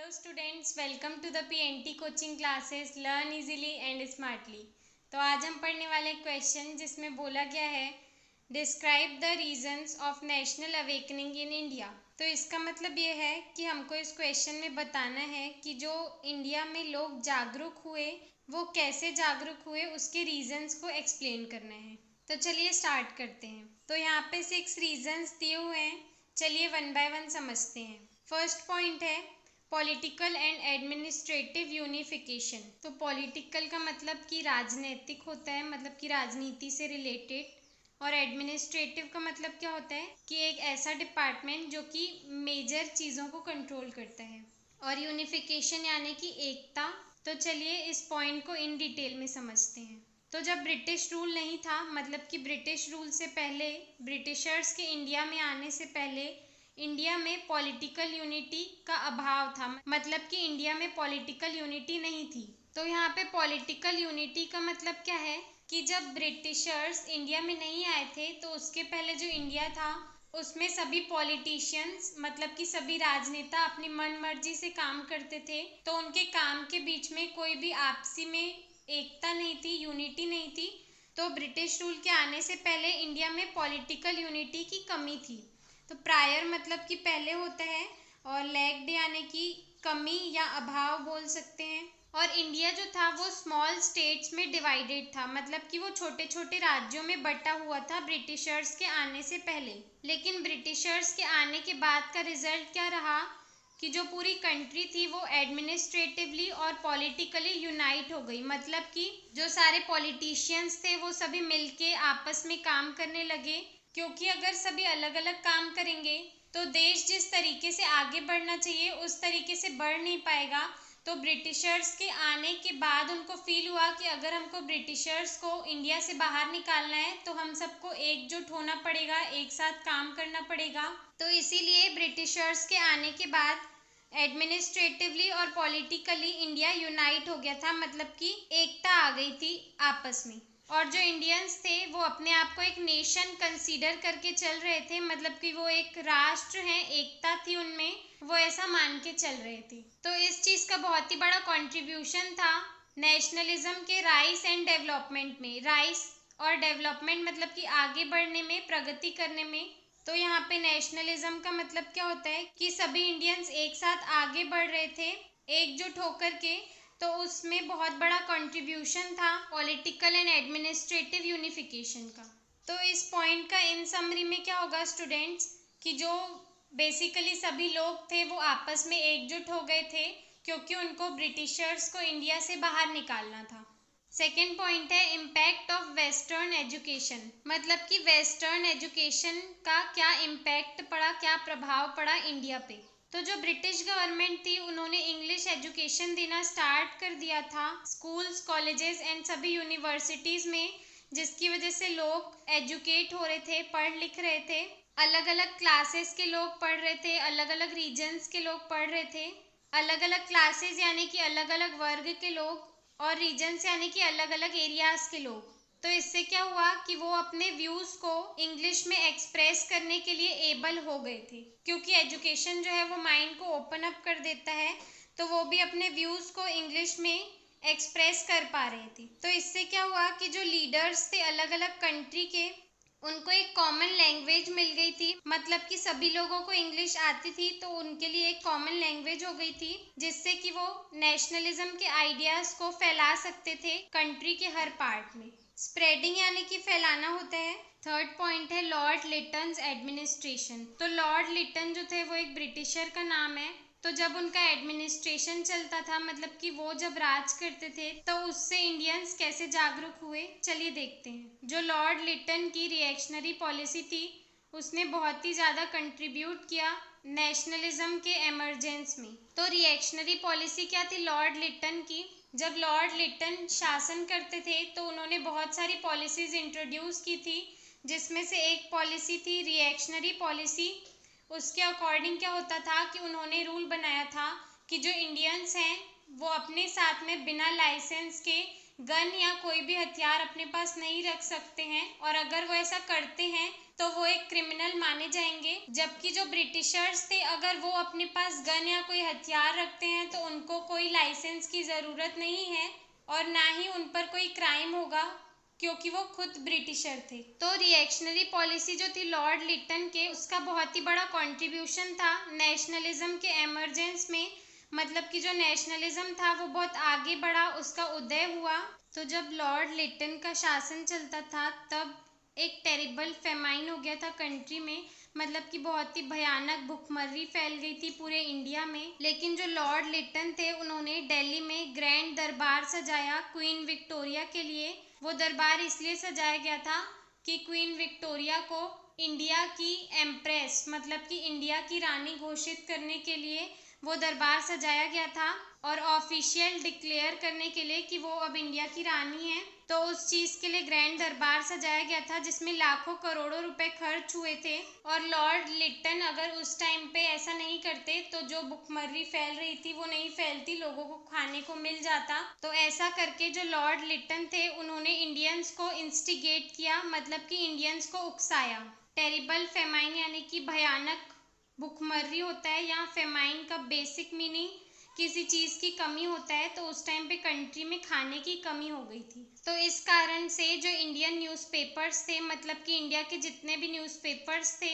Hello students, welcome to the PNT coaching classes learn easily and smartly. तो आज हम पढ़ने वाले क्वेश्चन जिसमें बोला गया है describe the reasons of national awakening in India. तो इसका मतलब ये है कि हमको इस क्वेश्चन में बताना है कि जो इंडिया में लोग जागरूक हुए वो कैसे जागरूक हुए, उसके रीजंस को एक्सप्लेन करना है। तो चलिए स्टार्ट करते हैं। तो यहाँ पे 6 रीजंस दिए हुए हैं, चलिए वन बाय वन समझते हैं। फर्स्ट पॉइंट है पॉलिटिकल एंड एडमिनिस्ट्रेटिव यूनिफिकेशन। तो पॉलिटिकल का मतलब कि राजनीतिक होता है, मतलब कि राजनीति से रिलेटेड, और एडमिनिस्ट्रेटिव का मतलब क्या होता है कि एक ऐसा डिपार्टमेंट जो कि मेजर चीज़ों को कंट्रोल करता है, और यूनिफिकेशन यानी कि एकता। तो चलिए इस पॉइंट को इन डिटेल में समझते हैं। तो जब ब्रिटिश रूल नहीं था, मतलब कि ब्रिटिश रूल से पहले, ब्रिटिशर्स के इंडिया में आने से पहले इंडिया में पॉलिटिकल यूनिटी का अभाव था, मतलब कि इंडिया में पॉलिटिकल यूनिटी नहीं थी। तो यहाँ पे पॉलिटिकल यूनिटी का मतलब क्या है कि जब ब्रिटिशर्स इंडिया में नहीं आए थे तो उसके पहले जो इंडिया था उसमें सभी पॉलिटिशियंस, मतलब कि सभी राजनेता अपनी मन मर्जी से काम करते थे। तो उनके काम के बीच में कोई भी आपसी में एकता नहीं थी, यूनिटी नहीं थी। तो ब्रिटिश रूल के आने से पहले इंडिया में पॉलिटिकल यूनिटी की कमी थी। तो प्रायर मतलब कि पहले होता है, और लैग्ड यानी कि कमी या अभाव बोल सकते हैं। और इंडिया जो था वो स्मॉल स्टेट्स में डिवाइडेड था, मतलब कि वो छोटे छोटे राज्यों में बटा हुआ था ब्रिटिशर्स के आने से पहले। लेकिन ब्रिटिशर्स के आने के बाद का रिजल्ट क्या रहा कि जो पूरी कंट्री थी वो एडमिनिस्ट्रेटिवली और पॉलिटिकली यूनाइट हो गई, मतलब कि जो सारे पॉलिटिशियंस थे वो सभी मिलके आपस में काम करने लगे। क्योंकि अगर सभी अलग अलग काम करेंगे तो देश जिस तरीके से आगे बढ़ना चाहिए उस तरीके से बढ़ नहीं पाएगा। तो ब्रिटिशर्स के आने के बाद उनको फील हुआ कि अगर हमको ब्रिटिशर्स को इंडिया से बाहर निकालना है तो हम सबको एकजुट होना पड़ेगा, एक साथ काम करना पड़ेगा। तो इसीलिए ब्रिटिशर्स के आने के बाद एडमिनिस्ट्रेटिवली और पॉलिटिकली इंडिया यूनाइट हो गया था, मतलब कि एकता आ गई थी आपस में। और जो इंडियंस थे वो अपने आप को एक नेशन कंसीडर करके चल रहे थे, मतलब कि वो एक राष्ट्र है, एकता थी उनमें, वो ऐसा मान के चल रहे थे। तो इस चीज़ का बहुत ही बड़ा कंट्रीब्यूशन था नेशनलिज्म के राइज एंड डेवलपमेंट में। राइज और डेवलपमेंट मतलब कि आगे बढ़ने में, प्रगति करने में। तो यहाँ पे नेशनलिज्म का मतलब क्या होता है कि सभी इंडियंस एक साथ आगे बढ़ रहे थे एकजुट होकर के। तो उसमें बहुत बड़ा कंट्रीब्यूशन था पॉलिटिकल एंड एडमिनिस्ट्रेटिव यूनिफिकेशन का। तो इस पॉइंट का इन समरी में क्या होगा स्टूडेंट्स कि जो बेसिकली सभी लोग थे वो आपस में एकजुट हो गए थे क्योंकि उनको ब्रिटिशर्स को इंडिया से बाहर निकालना था। सेकेंड पॉइंट है इम्पैक्ट ऑफ वेस्टर्न एजुकेशन, मतलब कि वेस्टर्न एजुकेशन का क्या इम्पैक्ट पड़ा, क्या प्रभाव पड़ा इंडिया पे। तो जो ब्रिटिश गवर्नमेंट थी उन्होंने इंग्लिश एजुकेशन देना स्टार्ट कर दिया था स्कूल्स, कॉलेजेस एंड सभी यूनिवर्सिटीज़ में, जिसकी वजह से लोग एजुकेट हो रहे थे, पढ़ लिख रहे थे। अलग अलग क्लासेस के लोग पढ़ रहे थे, अलग अलग रीजन्स के लोग पढ़ रहे थे। अलग अलग क्लासेस यानी कि अलग अलग वर्ग के लोग, और रीजन्स यानी कि अलग अलग एरियाज के लोग। तो इससे क्या हुआ कि वो अपने व्यूज़ को इंग्लिश में एक्सप्रेस करने के लिए एबल हो गए थे, क्योंकि एजुकेशन जो है वो माइंड को ओपन अप कर देता है। तो वो भी अपने व्यूज़ को इंग्लिश में एक्सप्रेस कर पा रहे थे। तो इससे क्या हुआ कि जो लीडर्स थे अलग अलग कंट्री के, उनको एक कॉमन लैंग्वेज मिल गई थी, मतलब कि सभी लोगों को इंग्लिश आती थी तो उनके लिए एक कॉमन लैंग्वेज हो गई थी, जिससे कि वो नेशनलिज्म के आइडियाज़ को फैला सकते थे कंट्री के हर पार्ट में। स्प्रेडिंग यानी कि फैलाना होता है। थर्ड पॉइंट है लॉर्ड लिटन्स एडमिनिस्ट्रेशन। तो लॉर्ड लिटन जो थे वो एक ब्रिटिशर का नाम है। तो जब उनका एडमिनिस्ट्रेशन चलता था, मतलब कि वो जब राज करते थे, तो उससे इंडियंस कैसे जागरूक हुए, चलिए देखते हैं। जो लॉर्ड लिटन की रिएक्शनरी पॉलिसी थी उसने बहुत ही ज़्यादा कंट्रीब्यूट किया नेशनलिज्म के एमरजेंस में। तो रिएक्शनरी पॉलिसी क्या थी लॉर्ड लिटन की? जब लॉर्ड लिटन शासन करते थे तो उन्होंने बहुत सारी पॉलिसीज़ इंट्रोड्यूस की थी, जिसमें से एक पॉलिसी थी रिएक्शनरी पॉलिसी। उसके अकॉर्डिंग क्या होता था कि उन्होंने रूल बनाया था कि जो इंडियंस हैं वो अपने साथ में बिना लाइसेंस के गन या कोई भी हथियार अपने पास नहीं रख सकते हैं, और अगर वो ऐसा करते हैं तो वो एक क्रिमिनल माने जाएंगे। जबकि जो ब्रिटिशर्स थे, अगर वो अपने पास गन या कोई हथियार रखते हैं तो उनको कोई लाइसेंस की ज़रूरत नहीं है और ना ही उन पर कोई क्राइम होगा, क्योंकि वो खुद ब्रिटिशर थे। तो रिएक्शनरी पॉलिसी जो थी लॉर्ड लिटन के, उसका बहुत ही बड़ा कंट्रीब्यूशन था नेशनलिज्म के एमरजेंस में। मतलब कि जो नेशनलिज्म था वो बहुत आगे बढ़ा, उसका उदय हुआ। तो जब लॉर्ड लिटन का शासन चलता था तब एक टेरिबल फेमाइन हो गया था कंट्री में। मतलब कि बहुत ही भयानक भुखमरी फैल गई थी पूरे इंडिया में। लेकिन जो लॉर्ड लिटन थे, उन्होंने दिल्ली में ग्रैंड दरबार सजाया क्वीन विक्टोरिया के लिए। वो दरबार इसलिए सजाया गया था कि क्वीन विक्टोरिया को इंडिया की एम्प्रेस, मतलब कि इंडिया की रानी घोषित करने के लिए वो दरबार सजाया गया था और ऑफिशियल डिक्लेयर करने के लिए कि वो अब इंडिया की रानी है। तो उस चीज़ के लिए ग्रैंड दरबार सजाया गया था, जिसमें लाखों करोड़ों रुपए खर्च हुए थे। और लॉर्ड लिटन अगर उस टाइम पे ऐसा नहीं करते तो जो भुखमरी फैल रही थी वो नहीं फैलती, लोगों को खाने को मिल जाता। तो ऐसा करके जो लॉर्ड लिटन थे, उन्होंने इंडियंस को इंस्टिगेट किया, मतलब कि इंडियंस को उकसाया। टेरिबल फेमाइन यानी कि भयानक भुखमरी होता है, या फेमाइन का बेसिक मीनिंग किसी चीज़ की कमी होता है। तो उस टाइम पे कंट्री में खाने की कमी हो गई थी। तो इस कारण से जो इंडियन न्यूज़पेपर्स थे, मतलब कि इंडिया के जितने भी न्यूज़पेपर्स थे,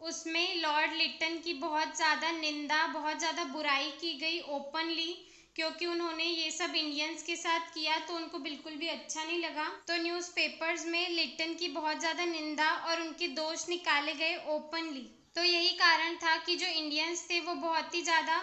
उसमें लॉर्ड लिटन की बहुत ज़्यादा निंदा, बहुत ज़्यादा बुराई की गई ओपनली, क्योंकि उन्होंने ये सब इंडियंस के साथ किया तो उनको बिल्कुल भी अच्छा नहीं लगा। तो न्यूज़पेपर्स में लिटन की बहुत ज़्यादा निंदा और उनके दोष निकाले गए ओपनली। तो यही कारण था कि जो इंडियंस थे वो बहुत ही ज़्यादा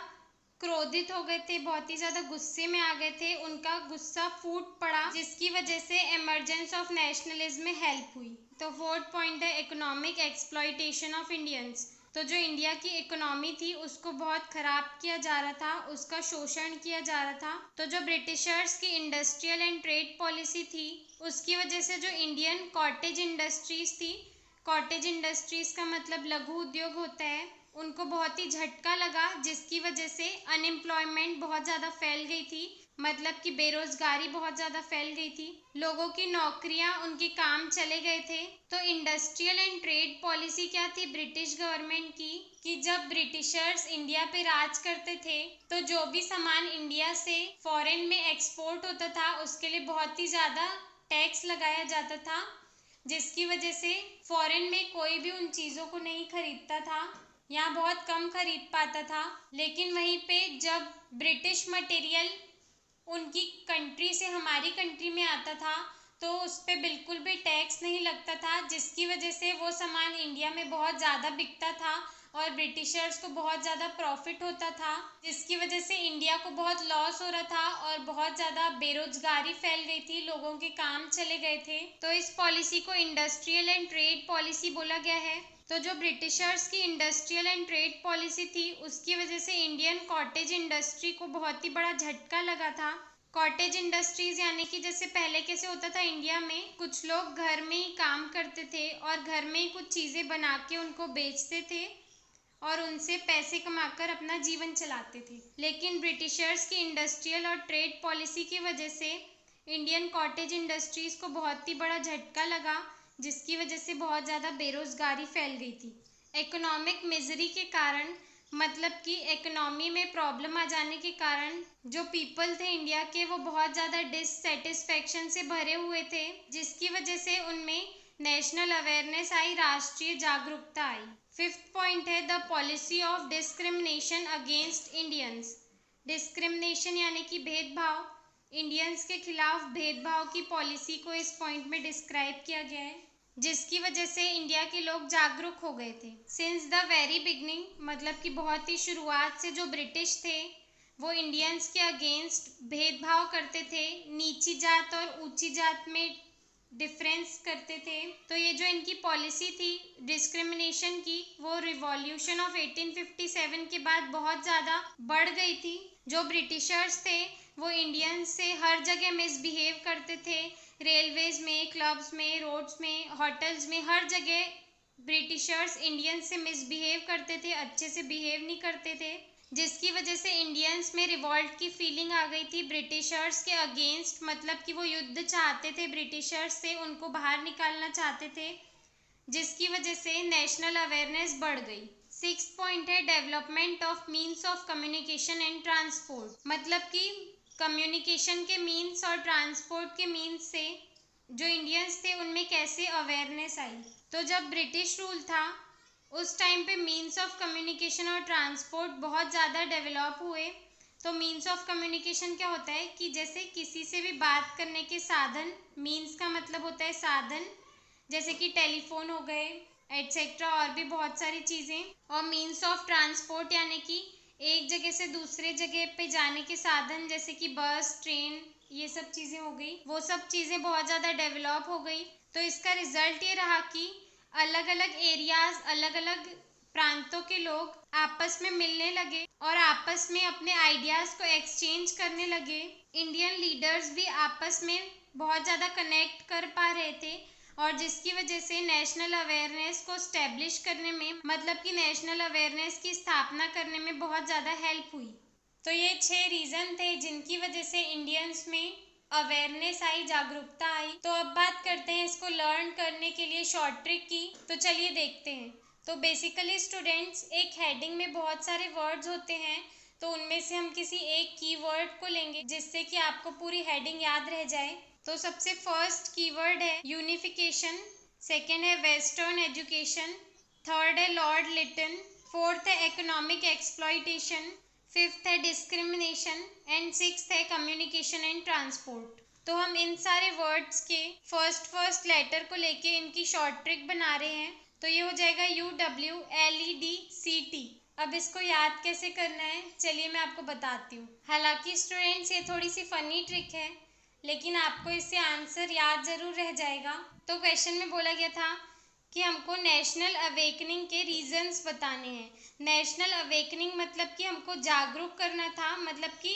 क्रोधित हो गए थे, बहुत ही ज़्यादा गुस्से में आ गए थे, उनका गुस्सा फूट पड़ा, जिसकी वजह से एमरजेंस ऑफ नेशनलिज्म में हेल्प हुई। तो फोर्थ पॉइंट है इकोनॉमिक एक्सप्लॉयटेशन ऑफ इंडियंस। तो जो इंडिया की इकोनॉमी थी उसको बहुत ख़राब किया जा रहा था, उसका शोषण किया जा रहा था। तो जो ब्रिटिशर्स की इंडस्ट्रियल एंड ट्रेड पॉलिसी थी, उसकी वजह से जो इंडियन कॉटेज इंडस्ट्रीज़ थी, कॉटेज इंडस्ट्रीज़ का मतलब लघु उद्योग होता है, उनको बहुत ही झटका लगा, जिसकी वजह से अनएम्प्लॉयमेंट बहुत ज़्यादा फैल गई थी। मतलब कि बेरोजगारी बहुत ज़्यादा फैल गई थी, लोगों की नौकरियां, उनके काम चले गए थे। तो इंडस्ट्रियल एंड ट्रेड पॉलिसी क्या थी ब्रिटिश गवर्नमेंट की, कि जब ब्रिटिशर्स इंडिया पे राज करते थे तो जो भी सामान इंडिया से फॉरेन में एक्सपोर्ट होता था उसके लिए बहुत ही ज़्यादा टैक्स लगाया जाता था, जिसकी वजह से फॉरेन में कोई भी उन चीज़ों को नहीं खरीदता था, यहाँ बहुत कम खरीद पाता था। लेकिन वहीं पे जब ब्रिटिश मटेरियल उनकी कंट्री से हमारी कंट्री में आता था तो उस पर बिल्कुल भी टैक्स नहीं लगता था, जिसकी वजह से वो सामान इंडिया में बहुत ज़्यादा बिकता था और ब्रिटिशर्स को बहुत ज़्यादा प्रॉफिट होता था, जिसकी वजह से इंडिया को बहुत लॉस हो रहा था और बहुत ज़्यादा बेरोजगारी फैल गई थी, लोगों के काम चले गए थे। तो इस पॉलिसी को इंडस्ट्रियल एंड ट्रेड पॉलिसी बोला गया है। तो जो ब्रिटिशर्स की इंडस्ट्रियल एंड ट्रेड पॉलिसी थी उसकी वजह से इंडियन कॉटेज इंडस्ट्री को बहुत ही बड़ा झटका लगा था। कॉटेज इंडस्ट्रीज यानी कि जैसे पहले कैसे होता था इंडिया में, कुछ लोग घर में ही काम करते थे और घर में ही कुछ चीज़ें बना के उनको बेचते थे और उनसे पैसे कमाकर अपना जीवन चलाते थे। लेकिन ब्रिटिशर्स की इंडस्ट्रियल और ट्रेड पॉलिसी की वजह से इंडियन कॉटेज इंडस्ट्रीज़ को बहुत ही बड़ा झटका लगा, जिसकी वजह से बहुत ज़्यादा बेरोजगारी फैल गई थी। इकोनॉमिक मिजरी के कारण, मतलब कि इकोनॉमी में प्रॉब्लम आ जाने के कारण जो पीपल थे इंडिया के, वो बहुत ज़्यादा डिससेटिस्फेक्शन से भरे हुए थे, जिसकी वजह से उनमें नेशनल अवेयरनेस आई, राष्ट्रीय जागरूकता आई। फिफ्थ पॉइंट है the policy of discrimination against Indians. Discrimination यानी कि भेदभाव, इंडियंस के खिलाफ भेदभाव की पॉलिसी को इस पॉइंट में डिस्क्राइब किया गया है, जिसकी वजह से इंडिया के लोग जागरूक हो गए थे। सिंस द वेरी बिगनिंग, मतलब कि बहुत ही शुरुआत से जो ब्रिटिश थे वो इंडियंस के अगेंस्ट भेदभाव करते थे, नीची जात और ऊंची जात में डिफरेंस करते थे। तो ये जो इनकी पॉलिसी थी डिस्क्रिमिनेशन की, वो रिवॉल्यूशन ऑफ 1857 के बाद बहुत ज़्यादा बढ़ गई थी। जो ब्रिटिशर्स थे वो इंडियंस से हर जगह मिसबिहेव करते थे, रेलवेज में, क्लब्स में, रोड्स में, होटल्स में, हर जगह ब्रिटिशर्स इंडियंस से मिसबिहेव करते थे, अच्छे से बिहेव नहीं करते थे, जिसकी वजह से इंडियंस में रिवॉल्ट की फीलिंग आ गई थी ब्रिटिशर्स के अगेंस्ट। मतलब कि वो युद्ध चाहते थे ब्रिटिशर्स से, उनको बाहर निकालना चाहते थे, जिसकी वजह से नेशनल अवेयरनेस बढ़ गई। 6th पॉइंट है development of means of communication and transport, मतलब कि कम्युनिकेशन के मीन्स और ट्रांसपोर्ट के मीन्स से जो इंडियंस थे उनमें कैसे अवेयरनेस आई। तो जब ब्रिटिश रूल था उस टाइम पे मीन्स ऑफ कम्युनिकेशन और ट्रांसपोर्ट बहुत ज़्यादा डेवलप हुए। तो मीन्स ऑफ कम्युनिकेशन क्या होता है कि जैसे किसी से भी बात करने के साधन, मीन्स का मतलब होता है साधन, जैसे कि टेलीफोन हो गए एटसेट्रा और भी बहुत सारी चीज़ें। और मीन्स ऑफ ट्रांसपोर्ट यानी कि एक जगह से दूसरे जगह पे जाने के साधन, जैसे कि बस, ट्रेन, ये सब चीज़ें हो गई। वो सब चीज़ें बहुत ज़्यादा डेवलप हो गई। तो इसका रिजल्ट ये रहा कि अलग अलग एरियाज, अलग अलग प्रांतों के लोग आपस में मिलने लगे और आपस में अपने आइडियाज को एक्सचेंज करने लगे। इंडियन लीडर्स भी आपस में बहुत ज़्यादा कनेक्ट कर पा रहे थे और जिसकी वजह से नेशनल अवेयरनेस को स्टैब्लिश करने में, मतलब कि नेशनल अवेयरनेस की स्थापना करने में बहुत ज़्यादा हेल्प हुई। तो ये 6 रीज़न थे जिनकी वजह से इंडियंस में अवेयरनेस आई, जागरूकता आई। तो अब बात करते हैं इसको लर्न करने के लिए शॉर्ट ट्रिक की। तो चलिए देखते हैं। तो बेसिकली स्टूडेंट्स, एक हेडिंग में बहुत सारे वर्ड्स होते हैं, तो उनमें से हम किसी एक कीवर्ड को लेंगे जिससे कि आपको पूरी हेडिंग याद रह जाए। तो सबसे फर्स्ट कीवर्ड है यूनिफिकेशन, सेकेंड है वेस्टर्न एजुकेशन, थर्ड है लॉर्ड लिटन, फोर्थ है इकोनॉमिक एक्सप्लॉइटेशन, फिफ्थ है डिस्क्रिमिनेशन एंड सिक्स्थ है कम्युनिकेशन एंड ट्रांसपोर्ट। तो हम इन सारे वर्ड्स के फर्स्ट लेटर को लेके इनकी शॉर्ट ट्रिक बना रहे हैं। तो ये हो जाएगा UWLEDCT। अब इसको याद कैसे करना है चलिए मैं आपको बताती हूँ। हालांकि स्टूडेंट्स ये थोड़ी सी फनी ट्रिक है, लेकिन आपको इससे आंसर याद जरूर रह जाएगा। तो क्वेश्चन में बोला गया था कि हमको नेशनल अवेकनिंग के रीजंस बताने हैं। नेशनल अवेकनिंग मतलब कि हमको जागरूक करना था, मतलब कि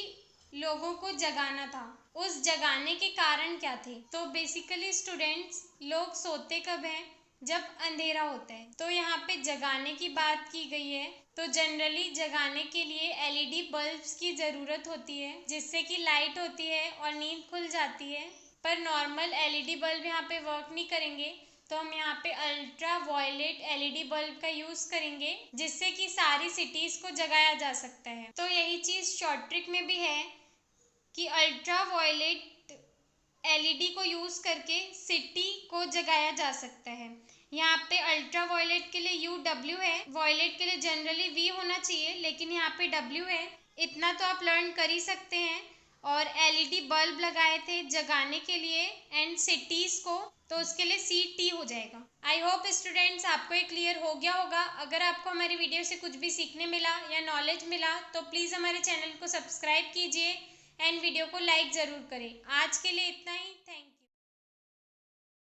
लोगों को जगाना था। उस जगाने के कारण क्या थे? तो बेसिकली स्टूडेंट्स, लोग सोते कब हैं? जब अंधेरा होता है। तो यहाँ पे जगाने की बात की गई है। तो जनरली जगाने के लिए LED बल्ब्स की ज़रूरत होती है, जिससे कि लाइट होती है और नींद खुल जाती है। पर नॉर्मल LED बल्ब यहाँ पे वर्क नहीं करेंगे, तो हम यहाँ पे अल्ट्रा वायलेट LED बल्ब का यूज़ करेंगे, जिससे कि सारी सिटीज़ को जगाया जा सकता है। तो यही चीज़ शॉर्ट ट्रिक में भी है कि अल्ट्रा वायलेट LED को यूज़ करके सिटी को जगाया जा सकता है। यहाँ पे अल्ट्रा वायलेट के लिए UW है, वायलेट के लिए जनरली V होना चाहिए, लेकिन यहाँ पे W है। इतना तो आप लर्न कर ही सकते हैं। और LED बल्ब लगाए थे जगाने के लिए एंड सिटीज़ को, तो उसके लिए CT हो जाएगा। आई होप स्टूडेंट्स आपको ये क्लियर हो गया होगा। अगर आपको हमारी वीडियो से कुछ भी सीखने मिला या नॉलेज मिला तो प्लीज़ हमारे चैनल को सब्सक्राइब कीजिए एंड वीडियो को लाइक ज़रूर करें। आज के लिए इतना ही।